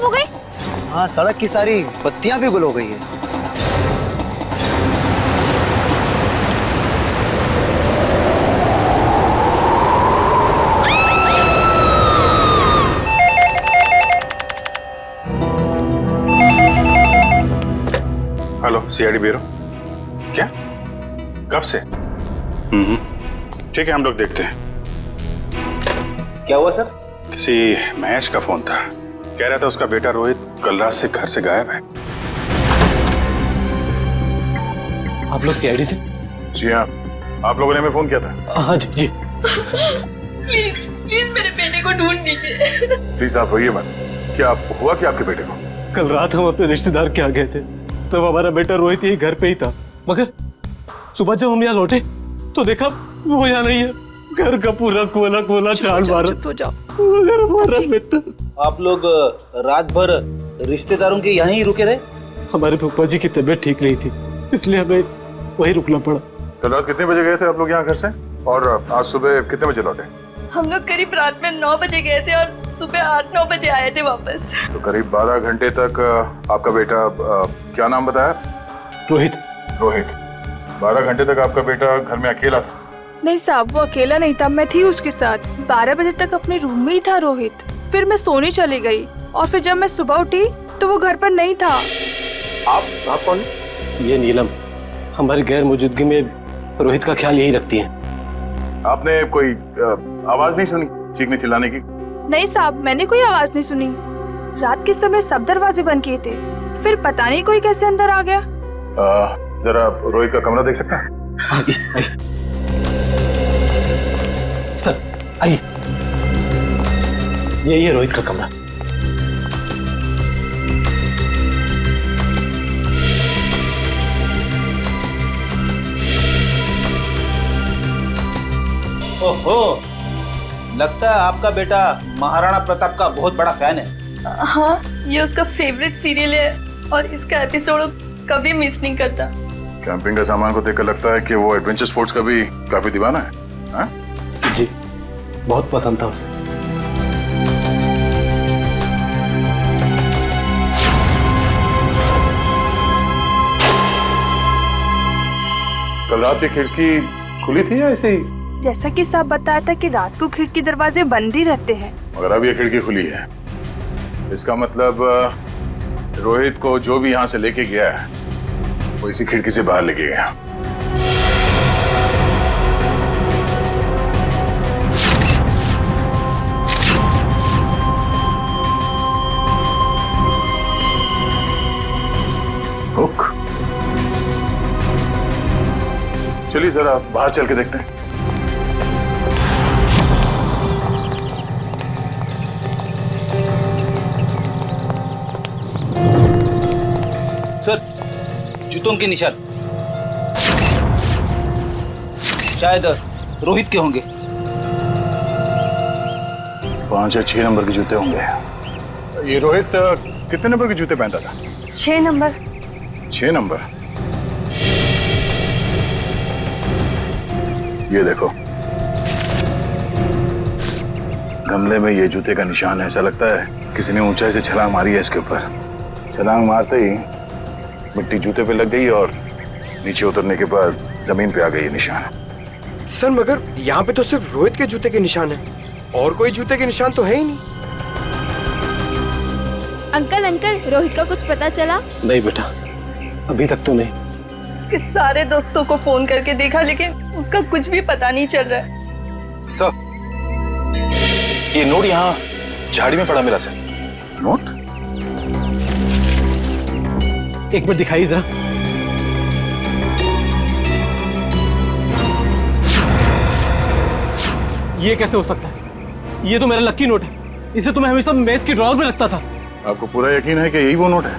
खराब हो गई? हाँ, सड़क की सारी बत्तियां भी गुल हो गई है। Hello, CID bureau. क्या? कब से? ठीक है, हम लोग देखते हैं। क्या हुआ सर? किसी महेश का फोन था, कह रहा था उसका बेटा रोहित कल रात से घर से गायब है। आप लोग सीआईडी से? जी हाँ, आप लोगों ने हमें फोन किया था। हाँ जी जी। प्लीज प्लीज मेरे बेटे को ढूंढ लीजिए। प्लीज आप होइए मत। क्या हुआ क्या आपके बेटे को? कल रात हम अपने रिश्तेदार के यहाँ गए थे, तब हमारा बेटा रोहित यही घर पे ही था, मगर सुबह जब हम यहाँ लौटे तो देखा वो यहाँ नहीं है। घर का पूरा कोला कोला चाल मारा। चुप हो जाओ। मगर हमारा बेटा। आप लोग रात भर रिश्तेदारों के यहाँ ही रुके रहे? हमारे फूफा जी की तबीयत ठीक नहीं थी, इसलिए हमें वही रुकना पड़ा। कल रात कितने बजे गए थे आप लोग यहाँ घर से, और आज सुबह कितने बजे लौटे? हम लोग करीब रात में 9 बजे गए थे और सुबह 8-9 बजे आए थे वापस। तो करीब 12 घंटे तक आपका बेटा, क्या नाम बताया? रोहित। रोहित। 12 घंटे तक आपका बेटा घर में अकेला था? नहीं साहब, वो अकेला नहीं था, मैं थी उसके साथ। 12 बजे तक अपने रूम में ही था रोहित। फिर मैं सोने चली गई और फिर जब मैं सुबह उठी तो वो घर पर नहीं था। आप कौन? ये नीलम हमारी गैर मौजूदगी में रोहित का ख्याल यही रखती है। आपने कोई आवाज नहीं सुनी चीखने चिल्लाने की? नहीं साहब, मैंने कोई आवाज नहीं सुनी। रात के समय सब दरवाजे बंद किए थे, फिर पता नहीं कोई कैसे अंदर आ गया। जरा रोहित का कमरा देख सकता है? आइए सर, आइए। यही है रोहित का कमरा। ओहो, लगता है आपका बेटा महाराणा प्रताप का बहुत बड़ा फैन है। हाँ, ये उसका फेवरेट सीरियल है और इसका एपिसोड कभी मिस नहीं करता। कैंपिंग का सामान को देखकर लगता है कि वो एडवेंचर स्पोर्ट्स का भी काफी दीवाना है। हाँ? जी, बहुत पसंद था उसे। कल रात की खिड़की खुली थी या ऐसे ही? जैसा कि साहब बताया था कि रात को खिड़की दरवाजे बंद ही रहते हैं। मगर अब ये खिड़की खुली है, इसका मतलब रोहित को जो भी यहाँ से लेके गया है वो इसी खिड़की से बाहर लेके गया। हुक। चलिए जरा बाहर चल के देखते हैं। सर, जूतों के निशान शायद रोहित के होंगे। 5 या 6 नंबर के जूते होंगे। ये रोहित कितने नंबर के जूते पहनता था? 6 नंबर। 6 नंबर। ये देखो, गमले में ये जूते का निशान है। ऐसा लगता है किसी ने ऊंचाई से छलांग मारी है इसके ऊपर। छलांग मारते ही मिट्टी जूते पे लग गई और नीचे उतरने के बाद जमीन पे आ गई ये निशान। सर, मगर यहाँ पे तो सिर्फ रोहित के जूते के निशान है, और कोई जूते के निशान तो है ही नहीं। अंकल, रोहित का कुछ पता चला? नहीं बेटा, अभी तक तो नहीं। उसके सारे दोस्तों को फोन करके देखा, लेकिन उसका कुछ भी पता नहीं चल रहा है। सर, ये नोट यहाँ झाड़ी में पड़ा मिला सर। नोट? एक मिनट दिखाइए जरा। ये कैसे हो सकता है? ये तो मेरा लकी नोट है। इसे तो मैं हमेशा मेज की ड्रॉअर में रखता था। आपको पूरा यकीन है कि यही वो नोट है?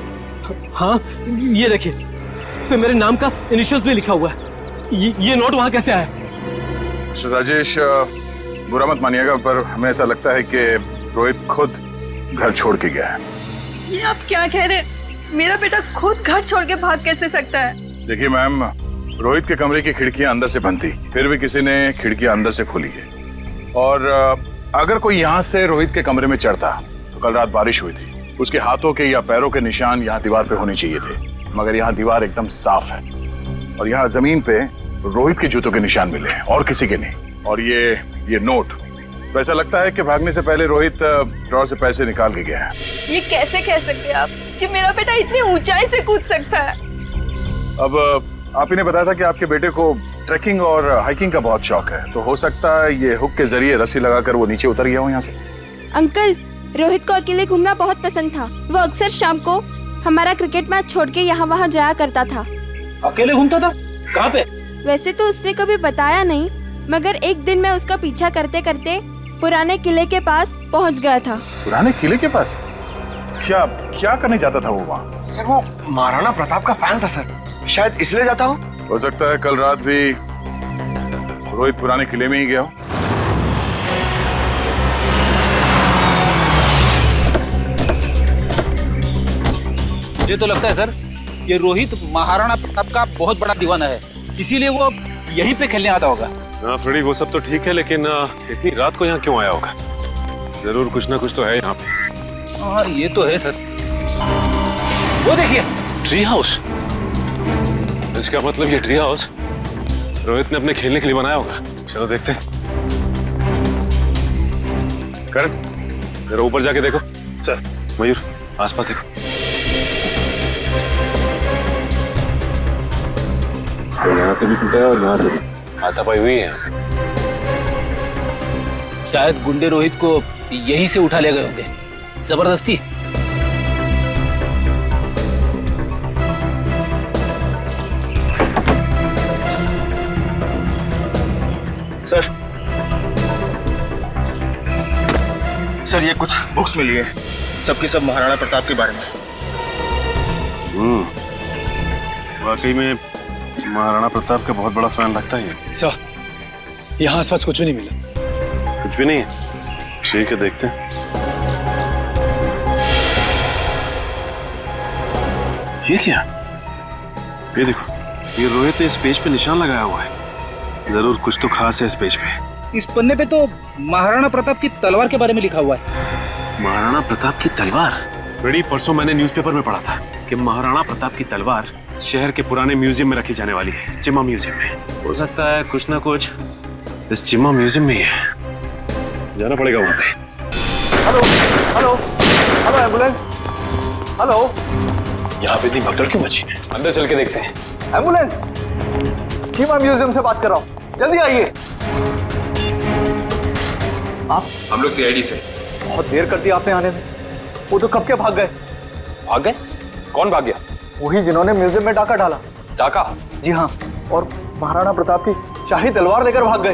हाँ, ये देखिए, इस पे मेरे नाम का इनिशियल्स भी लिखा हुआ है। ये नोट वहां कैसे आया? मिस्टर राजेश, बुरा मत मानिएगा, पर हमें ऐसा लगता है कि रोहित खुद घर छोड़ के गया है। ये आप क्या कह रहे हैं? मेरा बेटा खुद घर छोड़ के भाग कैसे सकता है? देखिए मैम, रोहित के कमरे की खिड़कियां अंदर से बंद थी, फिर भी किसी ने खिड़कियां अंदर से खोली है। और अगर कोई यहाँ से रोहित के कमरे में चढ़ता तो कल रात बारिश हुई थी, उसके हाथों के या पैरों के निशान यहाँ दीवार पे होने चाहिए थे, मगर यहाँ दीवार एकदम साफ है और यहाँ जमीन पे रोहित के जूतों के निशान मिले हैं और किसी के नहीं। और ये नोट, तो ऐसा लगता है कि भागने से पहले रोहित ड्रॉर से पैसे निकाल के गया है। ये कैसे कह सकते हैं आप कि मेरा बेटा इतनी ऊंचाई से कूद सकता है? अब आप ही ने बताया था कि आपके बेटे को ट्रैकिंग और हाइकिंग का बहुत शौक है, तो हो सकता है ये हुक के जरिए रस्सी लगाकर वो नीचे उतर गया हो यहाँ से। अंकल, रोहित को अकेले घूमना बहुत पसंद था। वो अक्सर शाम को हमारा क्रिकेट मैच छोड़ के यहाँ वहाँ जाया करता था। अकेले घूमता था? कहाँ पे? वैसे तो उसने कभी बताया नहीं, मगर एक दिन मैं उसका पीछा करते करते पुराने किले के पास पहुँच गया था। पुराने किले के पास? क्या क्या करने जाता था वो वहाँ? सर वो महाराणा प्रताप का फैन था सर, शायद इसलिए जाता हो सकता है कल रात भी रोहित पुराने किले में ही गया हो। मुझे तो लगता है सर, ये रोहित महाराणा प्रताप का बहुत बड़ा दीवाना है, इसीलिए वो यहीं पे खेलने आता होगा। हाँ फ्रेडी, वो सब तो ठीक है, लेकिन इतनी रात को यहाँ क्यों आया होगा? जरूर कुछ ना कुछ तो है यहाँ पे। हाँ ये तो है सर। वो देखिए, ट्री हाउस। इसका मतलब ये ट्री हाउस रोहित ने अपने खेलने के लिए बनाया होगा। चलो देखते हैं। करण, जरा ऊपर जाके देखो। सर। मयूर, आसपास देखो। यहाँ से भी टूटा है और यहाँ से भी हाथापाई हुई है। शायद गुंडे रोहित को यहीं से उठा ले गए होंगे, जबरदस्ती। सर ये कुछ बुक्स मिली है, सबकी सब महाराणा प्रताप के बारे में। वाकई में महाराणा प्रताप का बहुत बड़ा फैन लगता है। सर, यहाँ आसपास कुछ भी नहीं मिला। कुछ भी नहीं है? ठीक है, देखते हैं। ये क्या? ये देखो, ये रोहित ने इस पेज पे निशान लगाया हुआ है। जरूर कुछ तो खास है इस पेज पे। इस पन्ने पे तो महाराणा प्रताप की तलवार के बारे में लिखा हुआ है। महाराणा प्रताप की तलवार? बड़ी परसों मैंने न्यूज़पेपर में पढ़ा था कि महाराणा प्रताप की तलवार शहर के पुराने म्यूजियम में रखी जाने वाली है, चिम्मा म्यूजियम में। हो सकता है कुछ ना कुछ इस चिम्मा म्यूजियम में ही है। जाना पड़ेगा वहां पे। Hello hello hello, ambulance, hello. यहाँ पे इतनी भगदड़ क्यों मची है? अंदर चल के देखते हैं। एम्बुलेंस, चिम्मा म्यूजियम से बात कर रहा हूँ, जल्दी आइए। आप? हम लोग सीआईडी से। बहुत देर कर दी आपने आने में। वो तो कब के भाग गए। भाग गए? कौन भाग गया? वही जिन्होंने म्यूजियम में डाका डाला। डाका? जी हाँ, और महाराणा प्रताप की शाही तलवार लेकर भाग गए।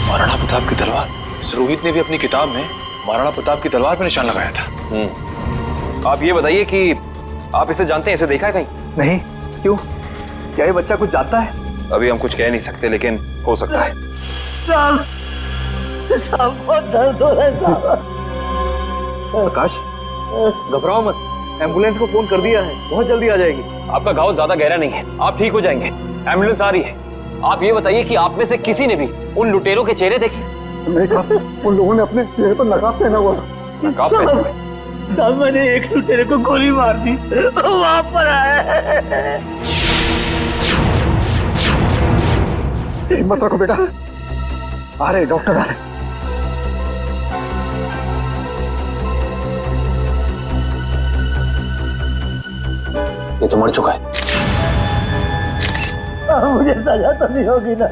महाराणा प्रताप की तलवार? इस रोहित ने भी अपनी किताब में महाराणा प्रताप की तलवार पर निशान लगाया था। आप ये बताइए कि आप इसे जानते हैं, इसे देखा है कहीं? नहीं, क्यों? क्या ये बच्चा कुछ जानता है? अभी हम कुछ कह नहीं सकते, लेकिन हो सकता है। बहुत दर्द हो रहा है। प्रकाश, घबराओ मत, एम्बुलेंस को फोन कर दिया है, बहुत जल्दी आ जाएगी। आपका घाव ज्यादा गहरा नहीं है, आप ठीक हो जाएंगे। एम्बुलेंस आ रही है। आप ये बताइए कि आप में से किसी ने भी उन लुटेरों के चेहरे देखे? नहीं साहब, उन लोगों ने अपने चेहरे पर नकाब पहना हुआ था। नकाब पहना हुआ? साहब मैंने एक लुटेरे को गोली मार दी, वहां पर आया। हिम्मत रखो बेटा, आ रहे डॉक्टर आ रहे। ये तो मर चुका है। साहब मुझे सजा तो नहीं होगी ना?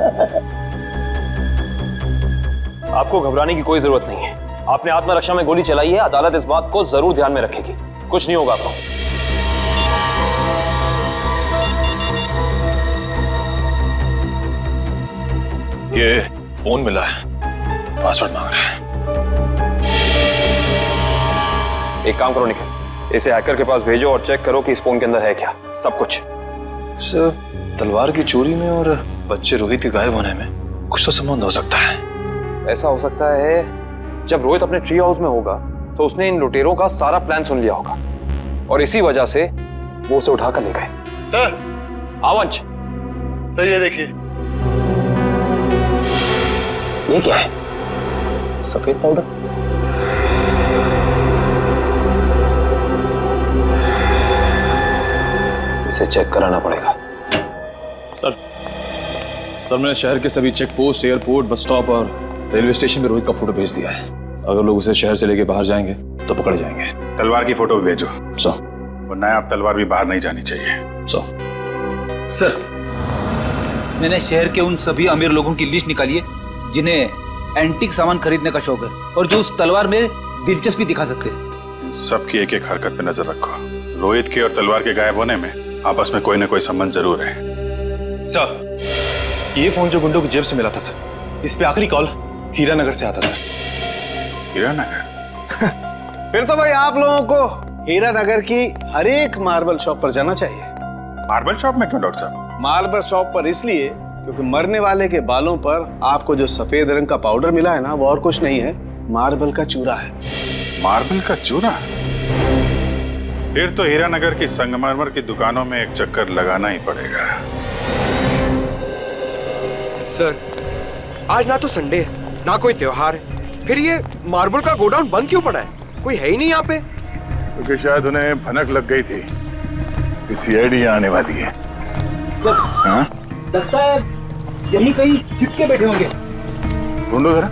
आपको घबराने की कोई जरूरत नहीं है। आपने आत्मरक्षा में गोली चलाई है, अदालत इस बात को जरूर ध्यान में रखेगी। कुछ नहीं होगा आपको। ये फोन मिला है, पासवर्ड मांग रहा है। एक काम करो निखिल, इसे हैकर के पास भेजो और चेक करो कि इस फोन के अंदर है क्या, सब कुछ। सर, तलवार की चोरी में और बच्चे रोहित के गायब होने में कुछ तो संबंध हो सकता है। ऐसा हो सकता है जब रोहित अपने ट्री हाउस में होगा तो उसने इन लुटेरों का सारा प्लान सुन लिया होगा और इसी वजह से वो उसे उठाकर ले गए। सर, आवंश, सर ये देखिए। ये क्या है? सफेद पाउडर? इसे चेक कराना पड़ेगा। सर मैंने शहर के सभी check post, airport, bus stop और रेलवे स्टेशन पे रोहित का फोटो भेज दिया है। अगर लोग उसे शहर से लेके बाहर जाएंगे तो पकड़े जाएंगे। तलवार की फोटो भी भेजो। सर। और नायाब तलवार भी बाहर नहीं जानी चाहिए। सर, मैंने शहर के उन सभी अमीर लोगों की लिस्ट निकाली है जिन्हें एंटीक सामान खरीदने का शौक है और जो उस तलवार में दिलचस्पी दिखा सकते हैं। सबकी एक एक हरकत पे नजर रखो। रोहित के और तलवार के गायब होने में आपस में कोई ना कोई संबंध जरूर है। सर, ये फोन जो गुंडों की जेब से मिला था सर, इस पे आखिरी कॉल हीरानगर से आता सर। हीरानगर? फिर तो भाई आप लोगों को हीरानगर की हर एक मार्बल शॉप पर जाना चाहिए। मार्बल शॉप में क्यों डॉक्टर साहब? मार्बल शॉप पर इसलिए क्योंकि मरने वाले के बालों पर आपको जो सफेद रंग का पाउडर मिला है ना, वो और कुछ नहीं है, मार्बल का चूरा है। मार्बल का चूरा? फिर तो हीरानगर की संगमरमर की दुकानों में एक चक्कर लगाना ही पड़ेगा। सर, आज ना तो संडे है ना कोई त्योहार है, फिर ये मार्बल का गोडाउन बंद क्यों पड़ा है? कोई है ही नहीं यहाँ पे। क्योंकि शायद उन्हें भनक लग गई थी कि सीआईडी आने वाली है। हाँ? लगता है यहीं कहीं चिपके बैठे होंगे। ढूंढो जरा।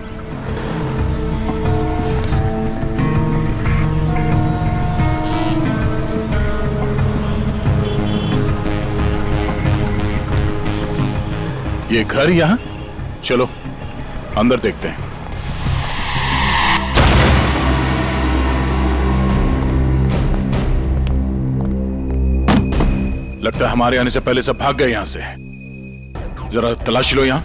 ये घर यहाँ? चलो अंदर देखते हैं। लगता है हमारे आने से पहले सब भाग गए यहां से। जरा तलाशी लो यहां।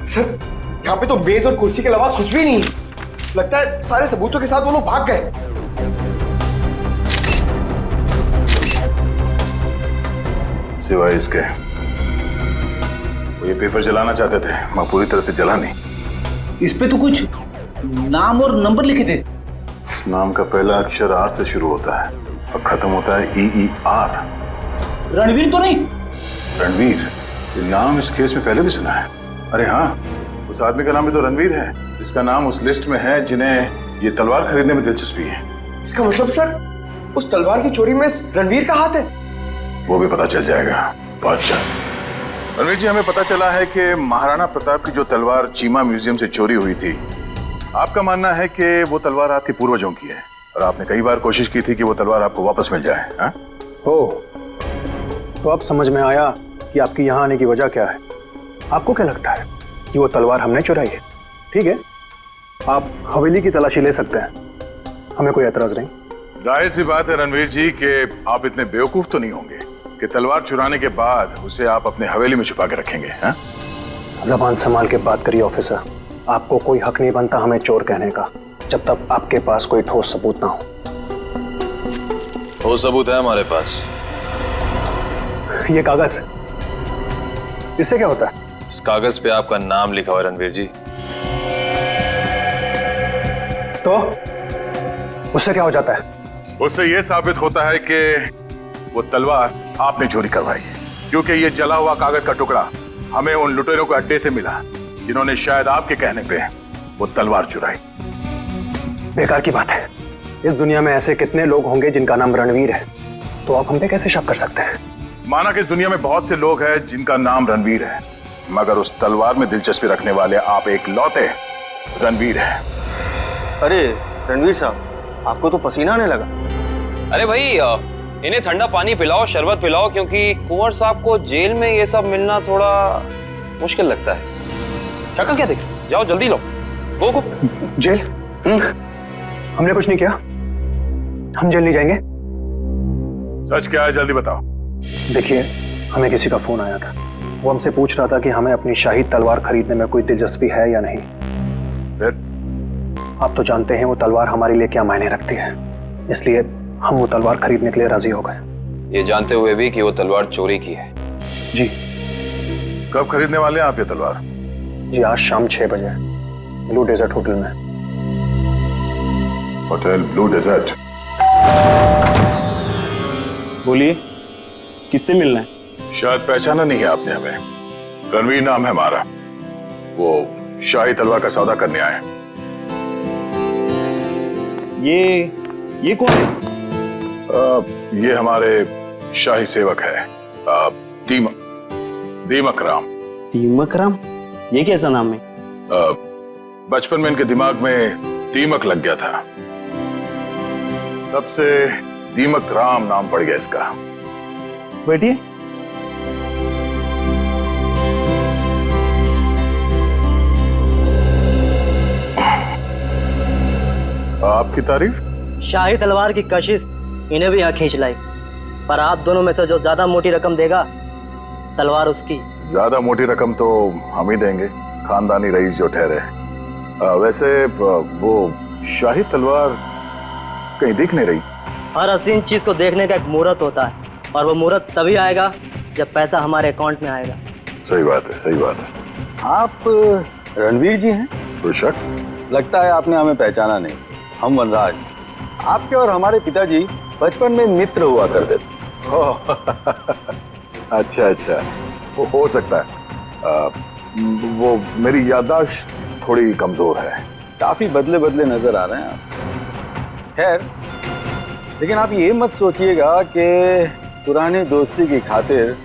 सर, यहाँ पे तो मेज और कुर्सी के अलावा कुछ भी नहीं है। लगता है सारे सबूतों के साथ वो लोग भाग गए। सिवाय इसके वो ये पेपर जलाना चाहते थे, मैं पूरी तरह से जला नहीं। इस पे तो कुछ नाम और नंबर लिखे थे। इस नाम का पहला अक्षर आर से शुरू होता है और खत्म होता है EER। रणवीर तो नहीं? रणवीर? ये नाम इस केस में पहले भी सुना है। अरे हाँ, उस आदमी का नाम भी तो रणवीर है। इसका नाम उस लिस्ट में है जिन्हें ये तलवार खरीदने में दिलचस्पी है। इसका मतलब सर, उस तलवार की चोरी में रणवीर का हाथ है? वो भी पता चल जाएगा। बादशाह रणवीर जी, हमें पता चला है कि महाराणा प्रताप की जो तलवार चीमा म्यूजियम से चोरी हुई थी, आपका मानना है कि वो तलवार आपके पूर्वजों की है और आपने कई बार कोशिश की थी कि वो तलवार आपको वापस मिल जाए। हाँ? तो अब समझ में आया कि आपकी यहाँ आने की वजह क्या है। आपको क्या लगता है कि वो तलवार हमने चुराई है? ठीक है, आप हवेली की तलाशी ले सकते हैं, हमें कोई एतराज नहीं। जाहिर सी बात है रणवीर जी कि आप इतने बेवकूफ तो नहीं होंगे कि तलवार चुराने के बाद उसे आप अपने हवेली में छुपा के रखेंगे। हाँ? जबान संभाल के बात करिए ऑफिसर। आपको कोई हक नहीं बनता हमें चोर कहने का जब तक आपके पास कोई ठोस सबूत ना हो। ठोस सबूत है हमारे पास। ये कागज, इससे क्या होता है? इस कागज पे आपका नाम लिखा हुआ है रणवीर जी। तो उससे क्या हो जाता है? उससे यह साबित होता है कि वो तलवार आपने चोरी करवाई है, क्योंकि ये जला हुआ कागज का टुकड़ा हमें उन लुटेरों के अड्डे से मिला जिन्होंने शायद आपके कहने पे वो तलवार चुराई। बेकार की बात है। इस दुनिया में ऐसे कितने लोग होंगे जिनका नाम रणवीर है, तो आप हम पे कैसे शक कर सकते हैं? माना कि इस दुनिया में बहुत से लोग हैं जिनका नाम रणवीर है, मगर उस तलवार में दिलचस्पी रखने वाले आप एक लौते रणवीर हैं। अरे रणवीर साहब, आपको तो पसीना आने लगा। अरे भाई, इन्हें ठंडा पानी पिलाओ, शरबत पिलाओ, क्योंकि कुंवर साहब को जेल में ये सब मिलना थोड़ा मुश्किल लगता है। शक्ल क्या देख? जाओ जल्दी लो। गो। जेल? हमने कुछ नहीं किया, हम जेल नहीं जाएंगे। सच क्या है, जल्दी बताओ। देखिए, हमें किसी का फोन आया था। वो हमसे पूछ रहा था कि हमें अपनी शाही तलवार खरीदने में कोई दिलचस्पी है या नहीं। फिर? आप तो जानते हैं वो तलवार हमारे लिए क्या मायने रखती है, इसलिए हम वो तलवार खरीदने के लिए राजी हो गए। ये जानते हुए भी कि वो तलवार चोरी की है। जी। कब खरीदने वाले हैं आप ये तलवार? जी, आज शाम 6 बजे ब्लू डेजर्ट होटल में। Hotel blue desert? बोलिए, किससे मिलना है? शायद पहचाना नहीं है आपने हमें। रणवीर नाम है हमारा। वो शाही तलवार का सौदा करने आए। ये कौन है? ये हमारे शाही सेवक है, दीमक राम। दीमक राम, ये कैसा नाम है? बचपन में इनके दिमाग में दीमक लग गया था, तब से दीमक राम नाम पड़ गया इसका। बैठिए। आपकी तारीफ? शाही तलवार की कशिश इन्हें भी यहाँ खींच लाई, पर आप दोनों में से जो ज्यादा मोटी रकम देगा तलवार उसकी। ज्यादा मोटी रकम तो हम ही देंगे, खानदानी रईस जो ठहरे। वैसे वो शाही तलवार कहीं दिख नहीं रही। हर हसीन चीज को देखने का एक मुहूर्त होता है, और वो मुहूर्त तभी आएगा जब पैसा हमारे अकाउंट में आएगा। सही बात है, सही बात है। आप रणवीर जी हैं? कोई शक? लगता है आपने हमें पहचाना नहीं। हम वनराज, आपके और हमारे पिताजी बचपन में मित्र हुआ करते थे। अच्छा अच्छा, वो हो सकता है। वो मेरी याददाश्त थोड़ी कमजोर है। काफी बदले बदले नजर आ रहे हैं आप। खैर, लेकिन आप ये मत सोचिएगा कि पुरानी दोस्ती की खातिर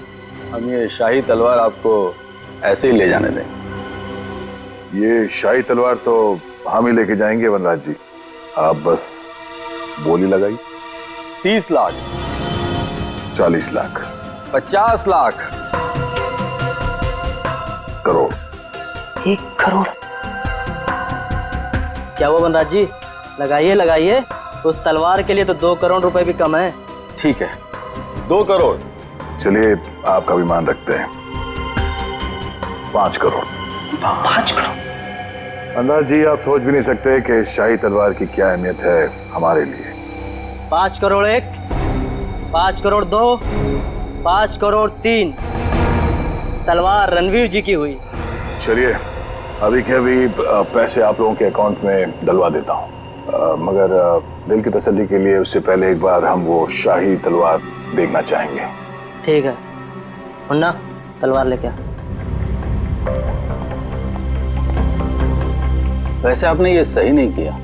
हम ये शाही तलवार आपको ऐसे ही ले जाने दें। ये शाही तलवार तो हम ही लेके जाएंगे वनराज जी, आप बस बोली लगाई। 30 लाख, 40 लाख, 50 लाख, करोड़। 1 करोड़? क्या वो वनराज जी, लगाइए लगाइए। उस तलवार के लिए तो 2 करोड़ रुपए भी कम है। ठीक है, 2 करोड़। चलिए आपका भी मान रखते हैं, 5 करोड़। 5 करोड़? वनराज जी, आप सोच भी नहीं सकते कि इस शाही तलवार की क्या अहमियत है हमारे लिए। 5 करोड़ 1, 5 करोड़ 2, 5 करोड़ 3। तलवार रणवीर जी की हुई। चलिए अभी के अभी पैसे आप लोगों के अकाउंट में डलवा देता हूँ, मगर दिल की तसल्ली के लिए उससे पहले एक बार हम वो शाही तलवार देखना चाहेंगे। ठीक है, मुन्ना तलवार लेके आ। वैसे आपने ये सही नहीं किया।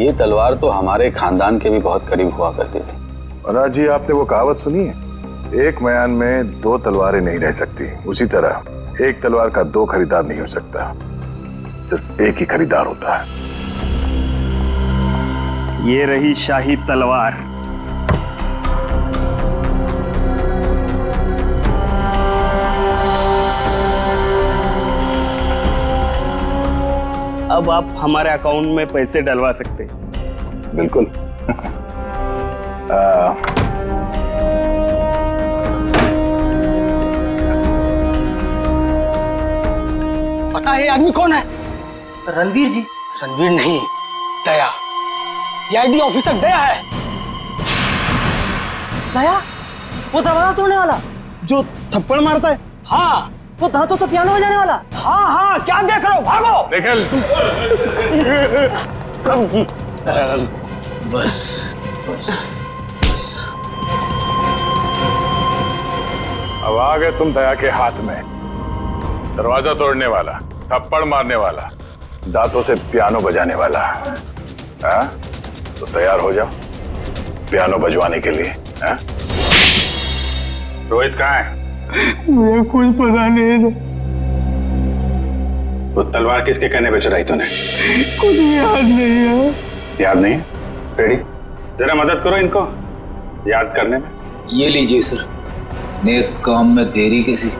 ये तलवार तो हमारे खानदान के भी बहुत करीब हुआ करती थी। वनराज जी, आपने वो कहावत सुनी है, एक म्यान में 2 तलवारें नहीं रह सकती। उसी तरह एक तलवार का 2 खरीदार नहीं हो सकता, सिर्फ एक ही खरीदार होता है। ये रही शाही तलवार। अब आप हमारे अकाउंट में पैसे डलवा सकते हैं। बिल्कुल। पता है ये आदमी कौन है? रणवीर जी। रणवीर नहीं, दया। सीआईडी ऑफिसर दया है। दया? वो दरवाजा तोड़ने वाला जो थप्पड़ मारता है? हाँ। वो दांतों से पियानो बजाने वाला? हाँ हाँ, क्या देख रहे हो, भागो। निकल। जी। बस बस बस। अब आ गए तुम दया के हाथ में। दरवाजा तोड़ने वाला, थप्पड़ मारने वाला, दांतों से पियानो बजाने वाला। हाँ? तो तैयार हो जाओ पियानो बजवाने के लिए। हाँ? रोहित कहाँ है? मुझे कुछ पता नहीं है सर। वो तलवार किसके कहने पे चुराई तूने? कुछ भी याद नहीं है। याद नहीं? रेडी, जरा मदद करो इनको याद करने में। ये लीजिए सर, नेक काम में देरी कैसी।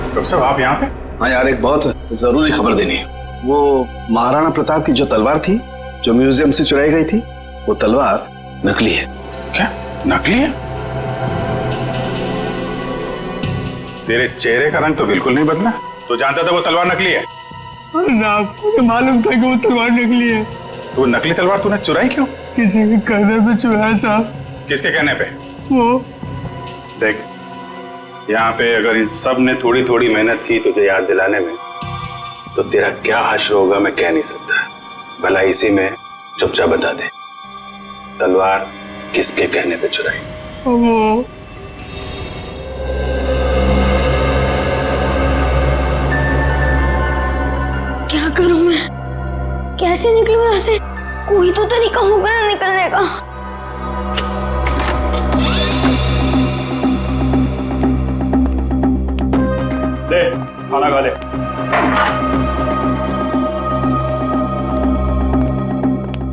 डॉक्टर साहब आप यहाँ पे? हाँ यार, एक बहुत जरूरी खबर देनी है। वो महाराणा प्रताप की जो तलवार थी, जो म्यूजियम से चुराई गई थी, वो तलवार नकली है। क्या नकली है? तेरे चेहरे का रंग तो बिल्कुल नहीं बदला। तो जानता था वो तलवार नकली है? ना, मुझे मालूम था कि वो तलवार नकली है। तो वो नकली तलवार तूने चुराई क्यों? किसी के कहने पे चुराया साहब। किसके कहने पे? वो देख, यहाँ पे अगर इन सब ने थोड़ी थोड़ी मेहनत की तुझे याद दिलाने में, तो तेरा क्या हश्र होगा मैं कह नहीं सकता। भला इसी में चुपचाप बता दे, तलवार किसके कहने पे चुराई? वो क्या करूं मैं? कैसे निकलूं यहाँ से? कोई तो तरीका होगा ना निकलने का। ले खाना खा ले।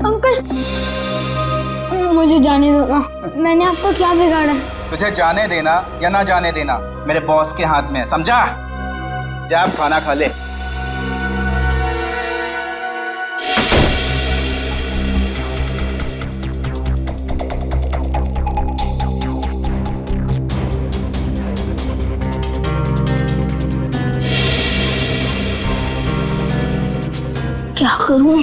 अंकल मुझे जाने दो ना, मैंने आपका क्या बिगाड़ा? तुझे जाने देना या ना जाने देना मेरे बॉस के हाथ में है, समझा? जा आप खाना खा ले। क्या करूं?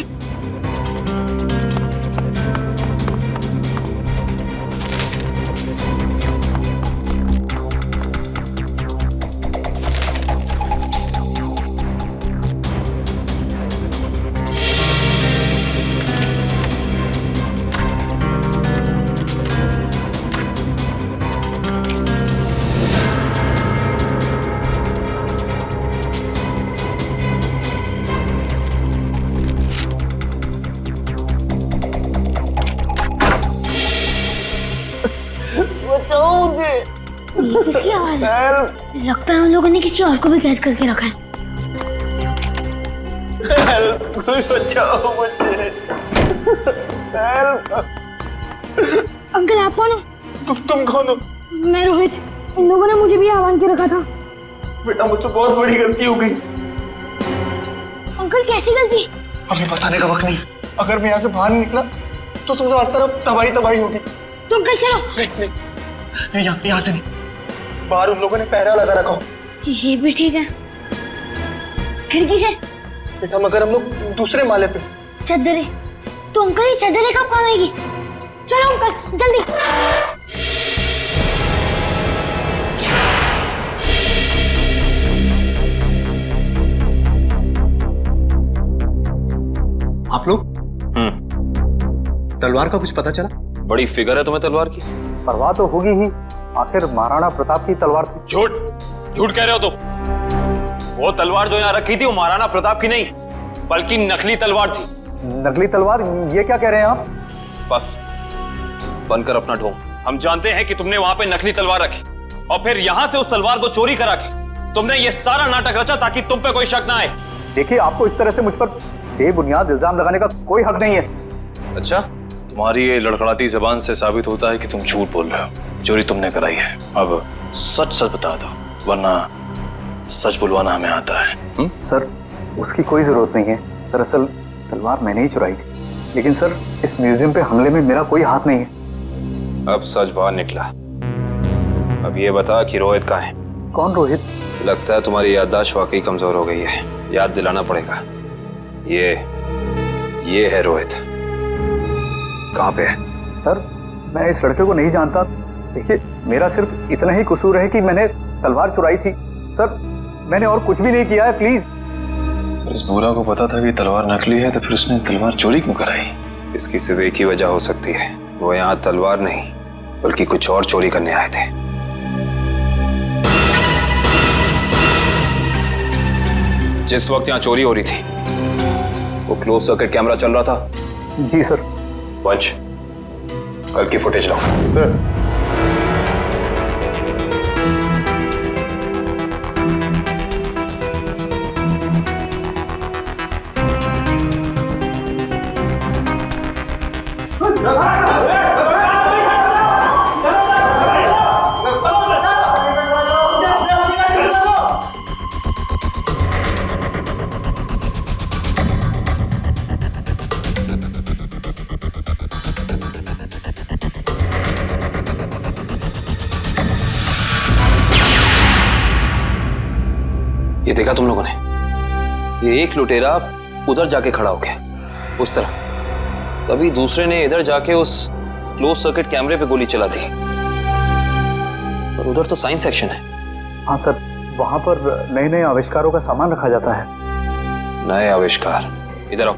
ये किसकी आवाज है? लगता है उन लोगों ने किसी और को भी कैद करके रखा है। कोई बचाओ मुझे। अंकल आप कौन हो? तुम कौन हो? मैं रोहित। इन लोगों ने मुझे भी आह्वान के रखा था। बेटा मुझसे बहुत बड़ी गलती हो गई। अंकल कैसी गलती? हमें बताने का वक्त नहीं। अगर मैं यहाँ से बाहर नहीं निकला तो तुमसे हर तरफ तबाही तबाही होगी। तो अंकल चलो। नहीं यहाँ से नहीं। बाहर उन लोगों ने पहरा लगा रखा हो। ये भी ठीक है। खिड़की से? बेटा मगर हम लोग दूसरे माले पे। चद्दरें? तो अंकल ये चद्दरें कब काम आएगी? चलो अंकल जल्दी। आप लोग? तलवार का कुछ पता चला? बड़ी फिगर है तुम्हें तलवार की। परवाह तो होगी ही, आखिर महाराणा प्रताप की तलवार थी। झूठ कह रहे हो तुम। वो तलवार जो यहाँ रखी थी वो महाराणा प्रताप की नहीं बल्कि नकली तलवार थी। नकली तलवार? ये क्या कह रहे हैं आप? बस बनकर अपना ढोंग। हम जानते हैं कि तुमने वहां पे नकली तलवार रखी और फिर यहाँ से उस तलवार को चोरी करा के तुमने ये सारा नाटक रचा ताकि तुम पे कोई शक ना आए। देखिए आपको इस तरह से मुझ पर बेबुनियाद इल्जाम लगाने का कोई हक नहीं है। अच्छा, तुम्हारी ये लड़खड़ाती जबान से साबित होता है कि तुम झूठ बोल रहे हो। चोरी तुमने कराई है। अब सच सच बता दो वरना सच बुलवाना हमें आता है। सर उसकी कोई जरूरत नहीं है। दरअसल तलवार मैंने ही चुराई थी। लेकिन सर इस म्यूजियम पे हमले में मेरा कोई हाथ नहीं है। अब सच बाहर निकला। अब ये बता कि रोहित कहाँ है? कौन रोहित? लगता है तुम्हारी याददाश्त वाकई कमजोर हो गई है। याद दिलाना पड़ेगा। ये है रोहित। कहाँ पे है? सर मैं इस लड़के को नहीं जानता। देखिए मेरा सिर्फ इतना ही कसूर है कि मैंने तलवार चुराई थी। सर मैंने और कुछ भी नहीं किया है, प्लीज। इस बुरा को पता था कि तलवार नकली है तो फिर उसने तलवार चोरी क्यों कराई? इसकी सिर्फ एक ही वजह हो सकती है। वो यहाँ तलवार नहीं बल्कि कुछ और चोरी करने आए थे। जिस वक्त यहाँ चोरी हो रही थी वो क्लोज सर्किट कैमरा चल रहा था। जी सर। पंच कल की फुटेज लाओ। सर ये देखा तुम लोगों ने? ये एक लुटेरा उधर जाके खड़ा हो गया उस तरफ, तभी दूसरे ने इधर जाके उस क्लोज सर्किट कैमरे पे गोली चला दी। पर उधर तो साइंस सेक्शन है। हाँ सर, वहां पर नए नए आविष्कारों का सामान रखा जाता है। नए आविष्कार? इधर आओ।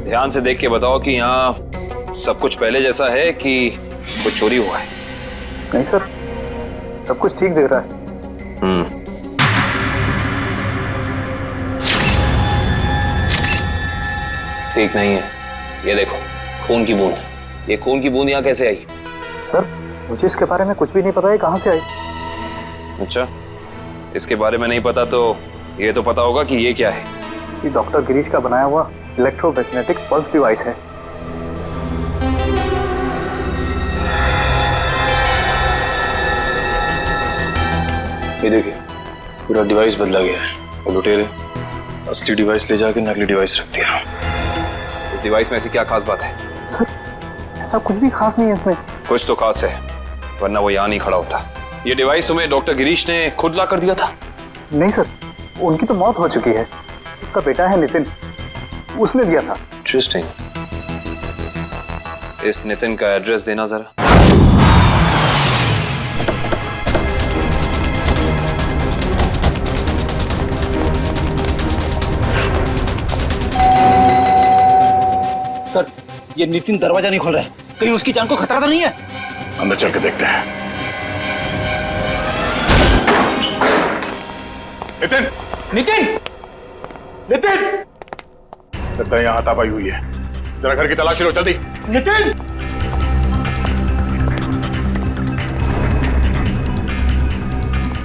ध्यान से देख के बताओ कि यहाँ सब कुछ पहले जैसा है कि कुछ चोरी हुआ है? नहीं सर, सब कुछ ठीक दिख रहा है। ठीक नहीं है। ये देखो, खून की बूंद। ये खून की बूंद यहाँ कैसे आई? सर मुझे इसके बारे में कुछ भी नहीं पता है, कहाँ से आई? अच्छा, इसके बारे में नहीं पता तो ये तो पता होगा कि ये क्या है। ये डॉक्टर गिरीश का बनाया हुआ इलेक्ट्रोमैग्नेटिक पल्स डिवाइस है। ये देखिए, पूरा डिवाइस बदला गया है और लुटेरे असली डिवाइस ले जाके नकली डिवाइस रख दिया। इस डिवाइस में ऐसी क्या खास बात है? सर ऐसा कुछ भी खास नहीं है इसमें। कुछ तो खास है, वरना वो यहाँ नहीं खड़ा होता। ये डिवाइस तुम्हें डॉक्टर गिरीश ने खुद ला कर दिया था? नहीं सर, उनकी तो मौत हो चुकी है। उसका बेटा है नितिन, उसने दिया था। इंटरेस्टिंग। इस नितिन का एड्रेस देना जरा। सर ये नितिन दरवाजा नहीं खोल रहा है, कहीं उसकी जान को खतरा तो नहीं है? अंदर चल के देखते हैं। नितिन! नितिन! नितिन! लगता है यहाँ हाथापाई हुई है। जरा घर की तलाशी लो जल्दी। नितिन!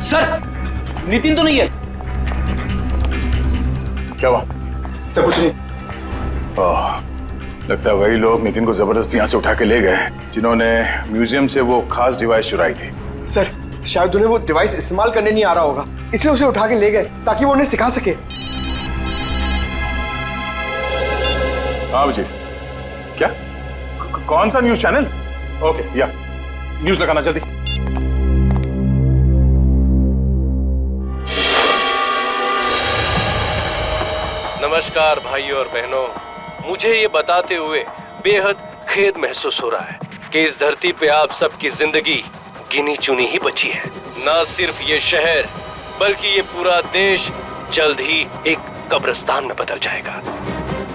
सर नितिन तो नहीं है। क्या हुआ? सब कुछ नहीं। लगता है वही लोग नितिन को जबरदस्ती यहाँ से उठा के ले गए जिन्होंने म्यूजियम से वो खास डिवाइस चुराई थी। सर शायद उन्हें वो डिवाइस इस्तेमाल करने नहीं आ रहा होगा, इसलिए उसे उठा के ले गए ताकि वो उन्हें सिखा सके। हाँ अभिजीत, क्या? कौन सा न्यूज चैनल? ओके, या न्यूज लगाना जल्दी। नमस्कार भाइयों और बहनों, मुझे ये बताते हुए बेहद खेद महसूस हो रहा है कि इस धरती पे आप सबकी जिंदगी गिनी चुनी ही बची है। न सिर्फ ये शहर बल्कि ये पूरा देश जल्द ही एक कब्रिस्तान में बदल जाएगा,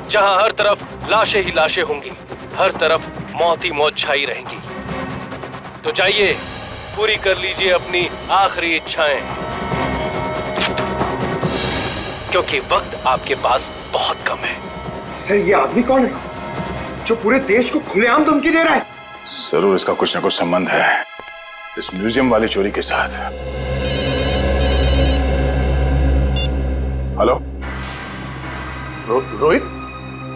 जहां हर तरफ लाशें ही लाशें होंगी, हर तरफ मौत ही मौत छाई रहेंगी। तो जाइए पूरी कर लीजिए अपनी आखिरी इच्छाएं, क्योंकि वक्त आपके पास बहुत कम है। सर ये आदमी कौन है जो पूरे देश को खुलेआम धमकी दे रहा है? जरूर इसका कुछ न कुछ संबंध है इस म्यूजियम वाली चोरी के साथ। हेलो रोहित?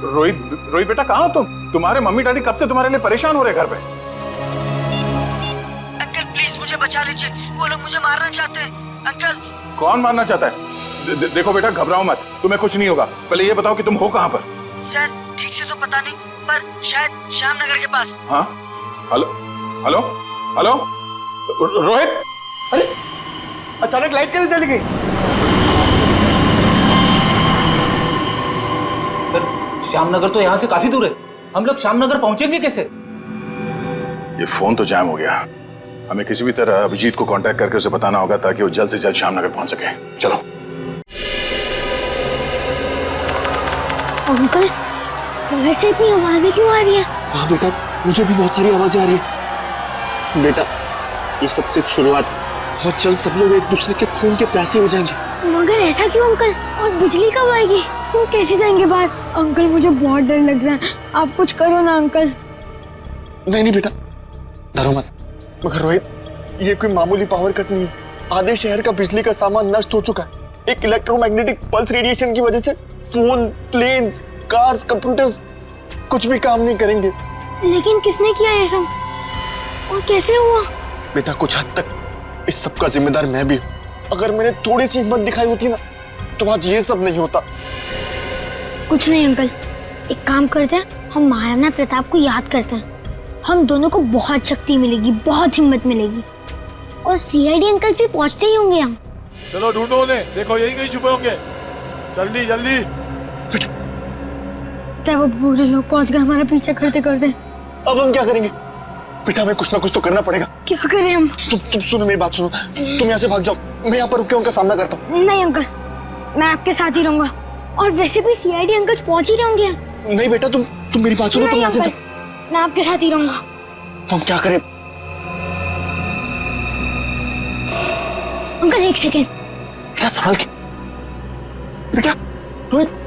रोहित बेटा कहाँ हो तुम? तुम्हारे मम्मी डैडी कब से तुम्हारे लिए परेशान हो रहे घर पे? अंकल प्लीज मुझे बचा लीजिए, वो लोग मुझे मारना चाहते हैं। अंकल। कौन मारना चाहता है? देखो बेटा घबराओ मत, तुम्हें कुछ नहीं होगा। पहले ये बताओ कि तुम हो कहाँ पर? सर ठीक से तो पता नहीं, पर शायद श्यामनगर के पास। हाँ हेलो हेलो हेलो रोहित? अरे अचानक लाइट कैसे चली गई? सर श्यामनगर तो यहाँ से काफी दूर है, हम लोग श्यामनगर पहुंचेंगे कैसे? ये फोन तो जैम हो गया। हमें किसी भी तरह अभिजीत को कांटेक्ट करके उसे बताना होगा ताकि वो जल्द से जल्द श्यामनगर पहुंच सके। चलो। अंकल बाहर से इतनी आवाजें क्यों आ रही है? हाँ बेटा, मुझे भी बहुत सारी आवाजें आ रही है। बेटा ये सब सिर्फ शुरुआत है, बहुत जल्द सब लोग एक दूसरे के खून के प्यासे हो जाएंगे। मगर ऐसा क्यों अंकल? और बिजली कब आएगी? हम कैसे जाएंगे बाहर? अंकल मुझे बहुत डर लग रहा है, आप कुछ करो ना अंकल। नहीं बेटा डरो मत। मगर रोहित ये कोई मामूली पावर कट नहीं है, आधे शहर का बिजली का सामान नष्ट हो चुका है। एक इलेक्ट्रोमैग्नेटिक पल्स रेडिएशन की वजह से फोन, प्लेन्स, कार्स, कंप्यूटर्स कुछ भी काम नहीं करेंगे। लेकिन किसने किया ये सब और कैसे हुआ? बेटा कुछ हद तक इस सब का जिम्मेदार मैं भी हूँ। अगर मैंने थोड़ी सी हिम्मत दिखाई होती ना तो आज ये सब नहीं होता। कुछ नहीं अंकल, एक काम करते हैं, हम महाराणा प्रताप को याद करते हैं। हम दोनों को बहुत शक्ति मिलेगी, बहुत हिम्मत मिलेगी, और सीआईडी अंकल भी पहुंचते ही होंगे। हम चलो ढूंढो उन्हें, देखो यही कहीं छुपे होंगे। जल्दी जल्दी। वो बुरे लोग पहुंच गए हमारा पीछा करते करते। अब हम क्या करेंगे? बेटा हमें कुछ ना कुछ तो करना पड़ेगा। क्या करें हम? तुम सुनो मेरी बात सुनो, तुम यहाँ से भाग जाओ, मैं यहाँ पर रुक के उनका सामना करता हूँ। नहीं अंकल, मैं आपके साथ ही रहूंगा, और वैसे भी सीआईडी अंकल पहुंच ही रहे होंगे। नहीं बेटा तुम मेरी बात सुनो, तुम यहाँ से जाओ। मैं आपके साथ ही रहूंगा। तो हम क्या करें? अंकल एक सेकेंड। बेटा संभाल के। बेटा रोहित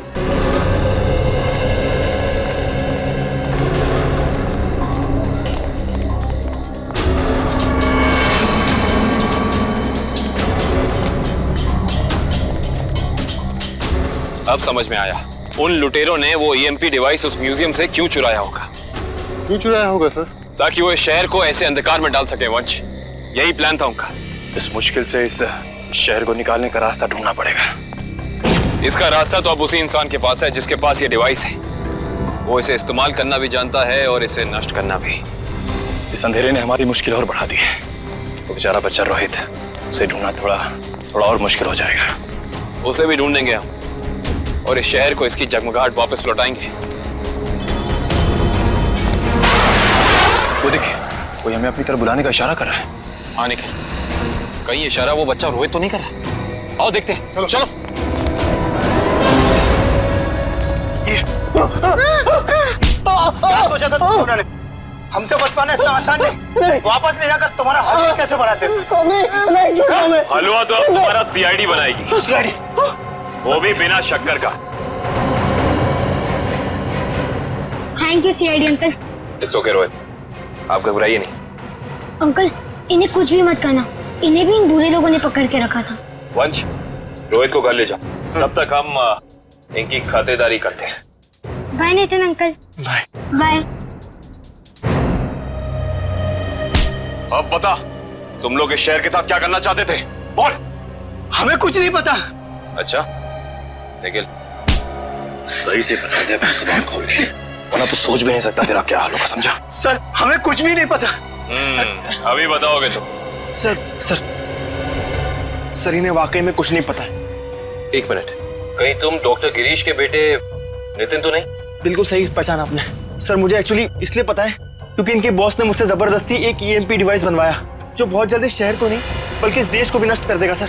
अब समझ में आया, उन लुटेरों ने वो ईएमपी डिवाइस उस म्यूजियम से क्यों चुराया होगा। क्यों चुराया होगा सर? ताकि वो इस शहर को ऐसे अंधकार में डाल सके वंश, यही प्लान था उनका। इस मुश्किल से इस शहर को निकालने का रास्ता ढूंढना पड़ेगा। इसका रास्ता तो अब उसी इंसान के पास है जिसके पास ये डिवाइस है। वो इसे इस्तेमाल करना भी जानता है और इसे नष्ट करना भी। इस अंधेरे ने हमारी मुश्किल और बढ़ा दी है। वो बेचारा बच्चा रोहित, उसे ढूंढना थोड़ा और मुश्किल हो जाएगा। उसे भी ढूंढेंगे हम और इस शहर को इसकी जगमगाहट वापस लौटाएंगे। वो देखिए, कोई हमें अपनी तरफ बुलाने का इशारा कर रहा है। हाँ निखिल, कहीं इशारा वो बच्चा रोहित तो नहीं कर रहा? आओ देखते हैं। चलो। क्या सोचा था तुमने? हमसे बच पाना इतना आसान नहीं। वापस ले जाकर तुम्हारा हलवा कैसे बनाते? हलवा तो अब तुम्हारा सीआईडी बनाएगी। सीआईडी? वो भी बिना शक्कर का। Thank you CID uncle. It's okay Rohit, आप घबराइए नहीं। अंकल, इन्हें कुछ भी मत करना। इन्हें भी इन बुरे लोगों ने पकड़ के रखा था। वंश, रोहित को घर ले जाओ, तब तक हम इनकी खातेदारी करते हैं। Bye Nitin uncle. Bye bye. अब बता, तुम लोग इस शहर के साथ क्या करना चाहते थे? बोल। हमें कुछ नहीं पता। अच्छा निखिल, सही से बता दे अपनी जुबान खोल के, वरना तो सोच भी नहीं सकता तेरा क्या हाल होगा, समझा? सर, हमें कुछ भी नहीं पता। अभी बताओगे तुम? सर इन्हें वाकई में कुछ नहीं पता है। एक मिनट, कहीं तुम डॉक्टर गिरीश के बेटे नितिन तो नहीं? बिल्कुल सही पहचाना आपने। सर मुझे एक्चुअली इसलिए पता है क्योंकि इनके बॉस ने मुझसे जबरदस्ती एक ईएमपी डिवाइस बनवाया जो बहुत जल्दी शहर को नहीं बल्कि इस देश को भी नष्ट कर देगा sir.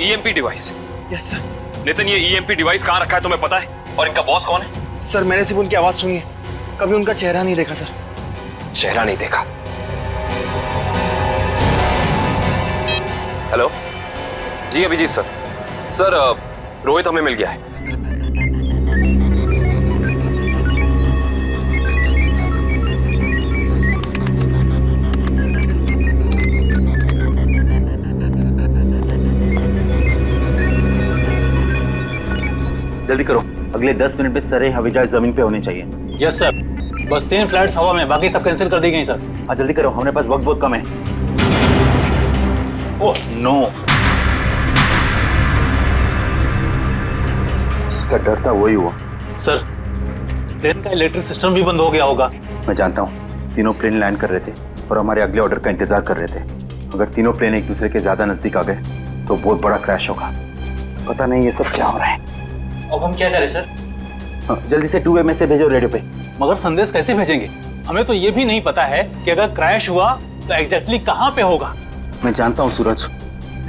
EMP device? Yes sir. Nitin, ये ईएमपी डिवाइस कहाँ रखा है तुम्हें पता है? और इनका बॉस कौन है? सर मैंने सिर्फ उनकी आवाज सुनी है, कभी उनका चेहरा नहीं देखा सर। चेहरा नहीं देखा? हेलो जी, अभिजीत सर। सर रोहित हमें मिल गया है। जल्दी करो, अगले 10 मिनट में सारे हवाई जहाज जमीन पे होने चाहिए। Yes sir. बस 3 फ्लाइट्स हवा में, बाकी सब कैंसिल कर दी गई सर। हाँ जल्दी करो, हमारे पास वक्त बहुत कम है। ओह नो, जिसका डर था वही हुआ। सर, प्लेन का इलेक्ट्रिक सिस्टम भी बंद हो गया होगा। मैं जानता हूँ, तीनों प्लेन लैंड कर रहे थे और हमारे अगले ऑर्डर का इंतजार कर रहे थे। अगर तीनों प्लेन एक दूसरे के ज्यादा नजदीक आ गए तो बहुत बड़ा क्रैश होगा। पता नहीं ये सब क्या हो रहा है। अब हम क्या करें सर? हाँ, जल्दी से 2 मैसेज भेजो रेडियो पे। मगर संदेश कैसे भेजेंगे? हमें तो ये भी नहीं पता है कि अगर क्रैश हुआ तो एग्जैक्टली कहाँ पे होगा। मैं जानता हूँ सूरज,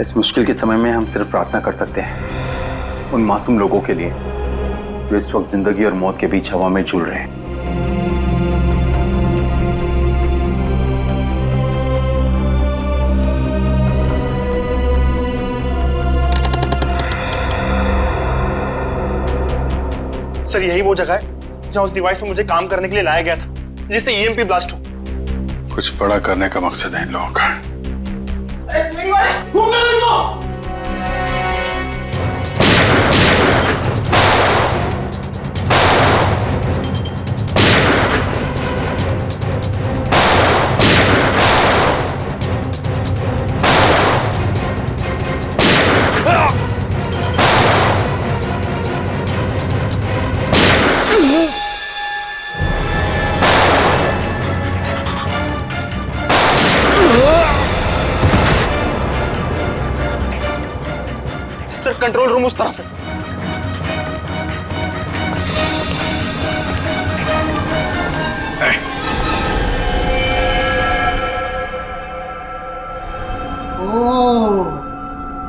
इस मुश्किल के समय में हम सिर्फ प्रार्थना कर सकते हैं उन मासूम लोगों के लिए जो इस वक्त जिंदगी और मौत के बीच हवा में झूल रहे हैं। सर यही वो जगह है जहाँ उस डिवाइस पे मुझे काम करने के लिए लाया गया था जिससे ईएमपी ब्लास्ट हो। कुछ बड़ा करने का मकसद है इन लोगों का। सर कंट्रोल रूम उस तरफ है।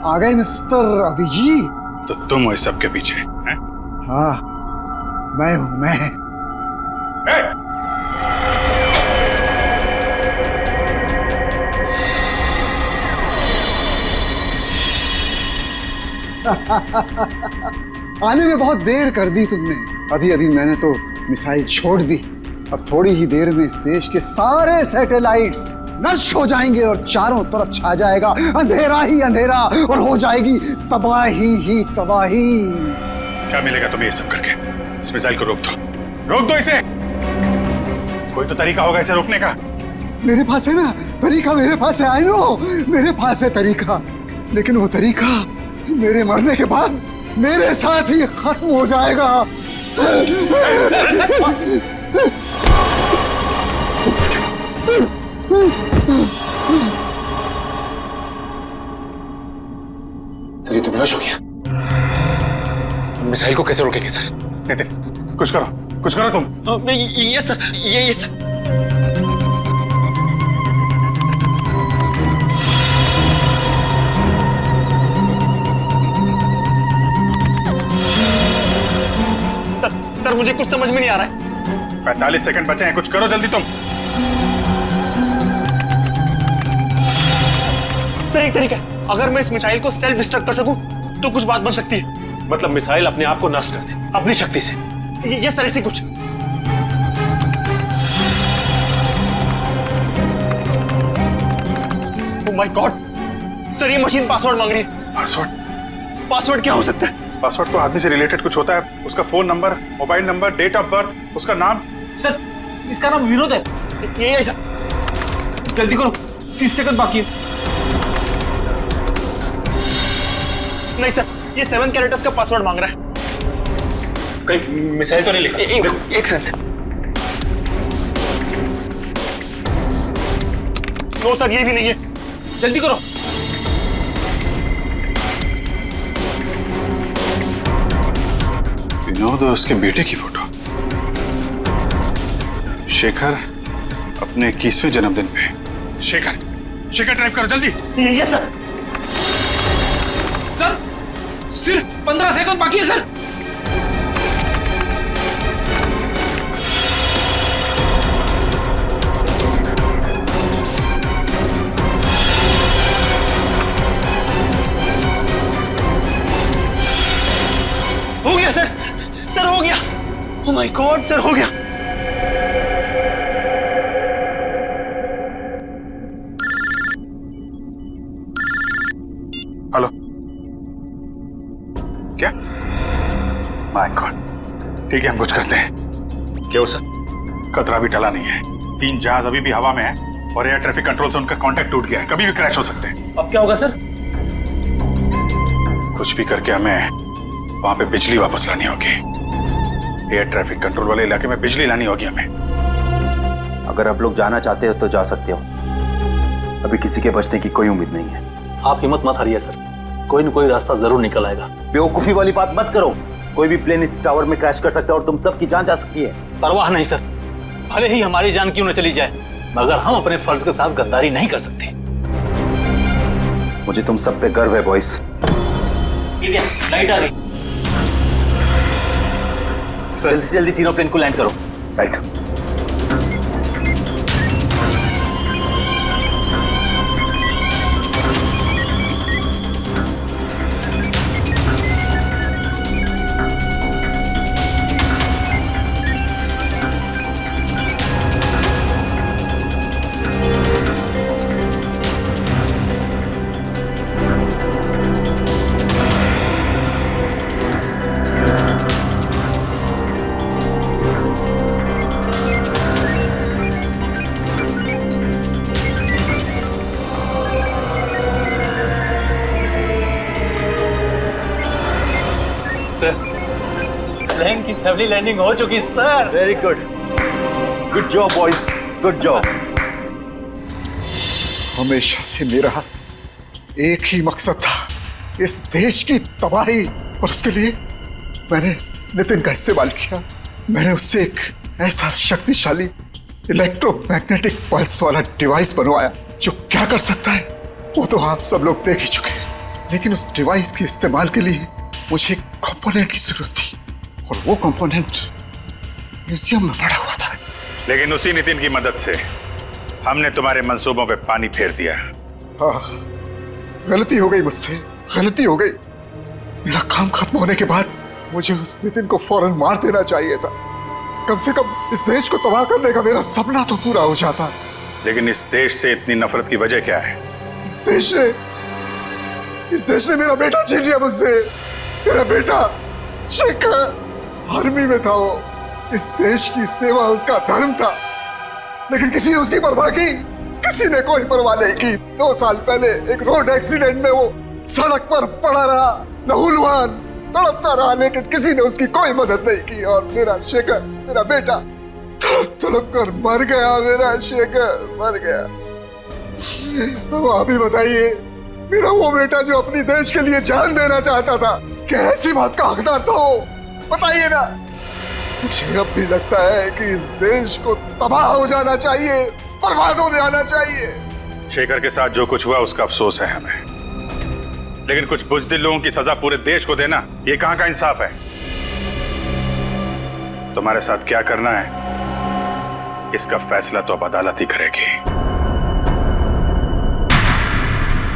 आ गए मिस्टर अभिजीत। तो तुम हो इस सब के पीछे हैं? हाँ मैं हूं मैं। आने में बहुत देर कर दी तुमने। अभी अभी मैंने तो मिसाइल छोड़ दी। अब थोड़ी ही देर में इस देश के सारे सैटेलाइट्स नष्ट हो जाएंगे और चारों तरफ छा जाएगा अंधेरा ही अंधेरा और हो जाएगी तबाही ही तबाही। क्या मिलेगा तुम्हें ये सब करके? इस मिसाइल को रोक दो इसे। कोई तो तरीका होगा इसे रोकने का। मेरे पास है ना तरीका, मेरे पास है, आई नो मेरे पास है तरीका, लेकिन वो तरीका मेरे मरने के बाद मेरे साथ ही खत्म हो जाएगा। सर ये तो बेहोश हो गया। मिसाइल को कैसे रोकेंगे सर? नितिन कुछ करो तुम। ये सर, ये सर। सर मुझे कुछ समझ में नहीं आ रहा है। 45 सेकंड बचे हैं, कुछ करो जल्दी तुम। सर एक तरीका है, अगर मैं इस मिसाइल को सेल्फ डिस्ट्रक्ट कर सकूं तो कुछ बात बन सकती है। मतलब मिसाइल अपने आप को नष्ट कर दे अपनी शक्ति से? ये सर ऐसे कुछ। ओह माय गॉड सर, ये मशीन पासवर्ड मांग रही है। पासवर्ड क्या हो सकता है? पासवर्ड तो आदमी से रिलेटेड कुछ होता है, उसका phone number, mobile number, date of birth, उसका नाम। सर इसका नाम विनोद है। ये सर, जल्दी करो, 30 सेकंड बाकी है। नहीं सर, ये 7 कैरेक्टर्स का पासवर्ड मांग रहा है। कहीं मिसाइल तो नहीं लिखा? एक सेकंड। नो सर, ये भी नहीं है। जल्दी करो। विनोद और उसके बेटे की फोटो। शेखर अपने 21वें जन्मदिन पे। शेखर टाइप करो जल्दी। ये सर। सर सिर्फ 15 सेकंड बाकी है सर। हो गया सर, सर हो गया। ओह माय गॉड सर, हो गया। हेलो, क्या? माय गॉड, ठीक है हम कुछ करते हैं। क्या हो सर? खतरा भी टला नहीं है, 3 जहाज अभी भी हवा में है और एयर ट्रैफिक कंट्रोल से उनका कांटेक्ट टूट गया है, कभी भी क्रैश हो सकते हैं। अब क्या होगा सर? कुछ भी करके हमें वहां पे बिजली वापस लानी होगी। एयर ट्रैफिक कंट्रोल वाले इलाके में बिजली लानी होगी हमें। अगर आप लोग जाना चाहते हो तो जा सकते हो, अभी किसी के बचने की कोई उम्मीद नहीं है। आप हिम्मत मत हारिए सर, कोई न कोई रास्ता जरूर निकल आएगा। बेवकूफी वाली बात मत करो, कोई भी प्लेन इस टावर में क्रैश कर सकता है और तुम सबकी जान जा सकती है। परवाह नहीं सर, भले ही हमारी जान क्यों न चली जाए, मगर हम अपने फर्ज के साथ गद्दारी नहीं कर सकते। मुझे तुम सब पे गर्व है बॉयज। लाइट आ गई, जल्दी से जल्दी तीनों प्लेन को लैंड करो। राइट। सर प्लेन की सफली लैंडिंग हो चुकी sir. Very good, good job boys, good job. हमेशा से मेरा एक ही मकसद था, इस देश की तबाही, और उसके लिए मैंने नितिन का इस्तेमाल किया। मैंने उससे एक ऐसा शक्तिशाली इलेक्ट्रोमैग्नेटिक पल्स वाला डिवाइस बनवाया जो क्या कर सकता है वो तो आप सब लोग देख ही चुके हैं। लेकिन उस डिवाइस के इस्तेमाल के लिए मुझे एक कंपोनेंट की जरूरत थी, और वो कंपोनेंट म्यूजियम में पड़ा हुआ था। लेकिन उसी नितिन की मदद से हमने तुम्हारे मंसूबों पे पानी फेर दिया। हाँ, गलती हो गई मुझसे, गलती हो गई। मेरा काम खत्म होने के बाद मुझे उस नितिन को फौरन मार देना चाहिए था। कम से कम इस देश को तबाह करने का मेरा सपना तो पूरा हो जाता। लेकिन इस देश से इतनी नफरत की वजह क्या है? इस देश ने मेरा बेटा छीन लिया मुझसे। मेरा बेटा शेखर आर्मी में था वो, इस देश की सेवा उसका धर्म था, लेकिन किसी ने उसकी परवाह की? किसी ने कोई परवाह नहीं की। 2 साल पहले एक रोड एक्सीडेंट में वो सड़क पर पड़ा रहा, लहूलुहान तड़पता रहा, लेकिन किसी ने उसकी कोई मदद नहीं की। और मेरा शेखर, मेरा बेटा तड़प तड़प कर मर गया, मेरा शेखर मर गया। अब आप ही बताइए, मेरा वो बेटा जो अपनी देश के लिए जान देना चाहता था, क्या ऐसी बात का हकदार था वो? बताइए ना। मुझे अब भी लगता है कि इस देश को तबाह हो जाना चाहिए, बर्बाद हो जाना चाहिए। शेखर के साथ जो कुछ हुआ उसका अफसोस है हमें, लेकिन कुछ बुज़दिल लोगों की सजा पूरे देश को देना, ये कहां का इंसाफ है? तुम्हारे साथ क्या करना है इसका फैसला तो अब अदालत ही करेगी।